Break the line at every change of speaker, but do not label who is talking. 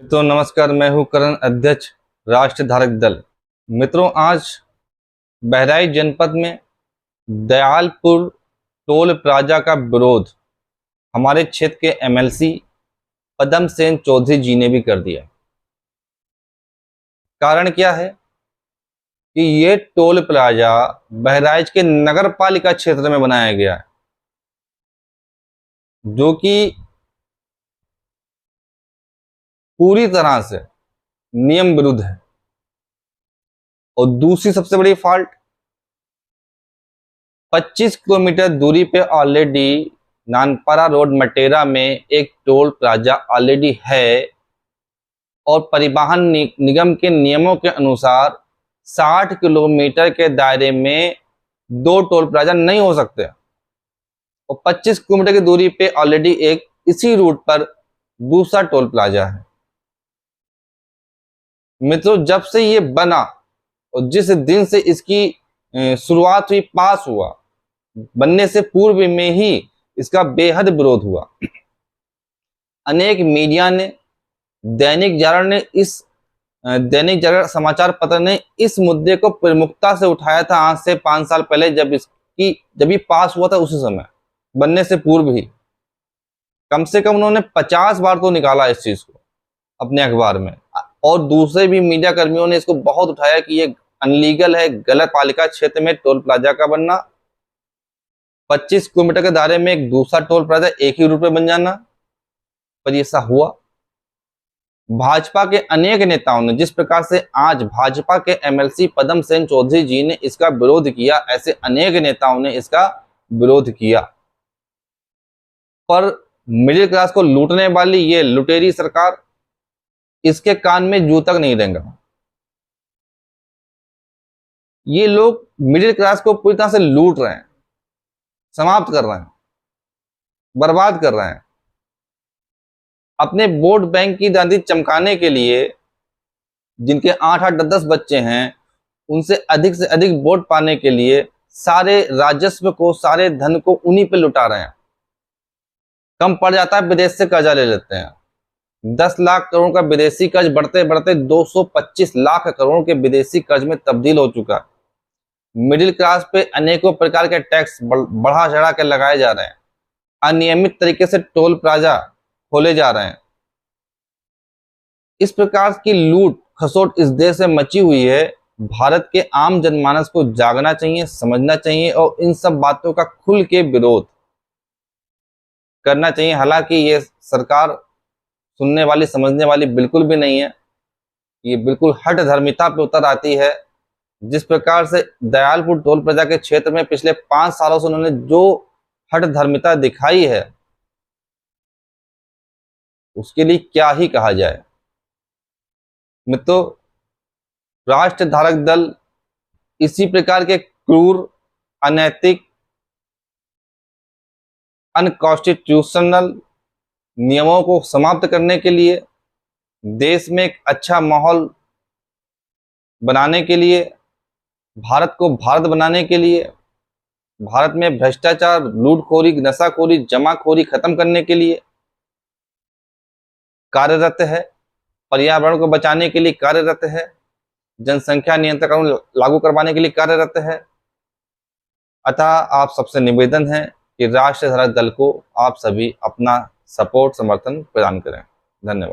तो नमस्कार, मैं हूं करण, अध्यक्ष राष्ट्र धारक दल। मित्रों, आज बहराइच जनपद में दयालपुर टोल प्लाजा का विरोध हमारे क्षेत्र के एमएलसी पदम सेन चौधरी जी ने भी कर दिया। कारण क्या है कि ये टोल प्लाजा बहराइच के नगर पालिका क्षेत्र में बनाया गया है, जो कि पूरी तरह से नियम विरुद्ध है। और दूसरी सबसे बड़ी फॉल्ट, 25 किलोमीटर दूरी पे ऑलरेडी नानपारा रोड मटेरा में एक टोल प्लाजा ऑलरेडी है और परिवहन निगम के नियमों के अनुसार 60 किलोमीटर के दायरे में 2 टोल प्लाजा नहीं हो सकते। और 25 किलोमीटर की दूरी पे ऑलरेडी एक इसी रूट पर दूसरा टोल प्लाजा है। मित्रों, जब से ये बना और जिस दिन से इसकी शुरुआत हुई, पास हुआ, बनने से पूर्व में ही इसका बेहद विरोध हुआ। अनेक मीडिया ने, दैनिक जागरण समाचार पत्र ने इस मुद्दे को प्रमुखता से उठाया था आज से 5 साल पहले, जब ये पास हुआ था। उसी समय, बनने से पूर्व ही कम से कम उन्होंने 50 बार तो निकाला इस चीज को अपने अखबार में। और दूसरे भी मीडिया कर्मियों ने इसको बहुत उठाया कि ये अनलीगल है, गलत। पालिका क्षेत्र में टोल प्लाजा का बनना, 25 किलोमीटर के दायरे में एक दूसरा टोल प्लाजा एक ही रूट में बन जाना, पर ऐसा हुआ। भाजपा के अनेक नेताओं ने, जिस प्रकार से आज भाजपा के एमएलसी पदम सेन चौधरी जी ने इसका विरोध किया, ऐसे अनेक नेताओं ने इसका विरोध किया। पर मिडिल क्लास को लूटने वाली ये लुटेरी सरकार, इसके कान में जू तक नहीं देंगे। ये लोग मिडिल क्लास को पूरी तरह से लूट रहे हैं, समाप्त कर रहे हैं, बर्बाद कर रहे हैं। अपने वोट बैंक की दांडी चमकाने के लिए, जिनके 8-8, 10-10 बच्चे हैं, उनसे से अधिक वोट पाने के लिए सारे राजस्व को, सारे धन को उन्हीं पे लुटा रहे हैं। कम पड़ जाता है, विदेश से कर्जा ले लेते हैं। 10 लाख करोड़ का विदेशी कर्ज बढ़ते बढ़ते 225 लाख करोड़ के विदेशी कर्ज में तब्दील हो चुका है। मिडिल क्लास पे अनेकों प्रकार के टैक्स बढ़ा चढ़ा के लगाए जा रहे हैं। अनियमित तरीके से टोल प्लाजा खोले जा रहे हैं। इस प्रकार की लूट खसोट इस देश में मची हुई है। भारत के आम जनमानस को जागना चाहिए, समझना चाहिए और इन सब बातों का खुल के विरोध करना चाहिए। हालांकि ये सरकार सुनने वाली, समझने वाली बिल्कुल भी नहीं है। ये बिल्कुल हट धर्मिता पे उतर आती है। जिस प्रकार से दयालपुर टोल प्लाजा के क्षेत्र में पिछले 5 सालों से उन्होंने जो हट धर्मिता दिखाई है, उसके लिए क्या ही कहा जाए। मित्रों, राष्ट्र धारक दल इसी प्रकार के क्रूर, अनैतिक, अनकॉन्स्टिट्यूशनल नियमों को समाप्त करने के लिए, देश में एक अच्छा माहौल बनाने के लिए, भारत को भारत बनाने के लिए, भारत में भ्रष्टाचार, लूटखोरी, नशाखोरी, जमाखोरी खत्म करने के लिए कार्यरत है, पर्यावरण को बचाने के लिए कार्यरत है, जनसंख्या नियंत्रण कानून लागू करवाने के लिए कार्यरत है। अतः आप सबसे निवेदन है कि राष्ट्र धारक दल को आप सभी अपना सपोर्ट, समर्थन प्रदान करें। धन्यवाद।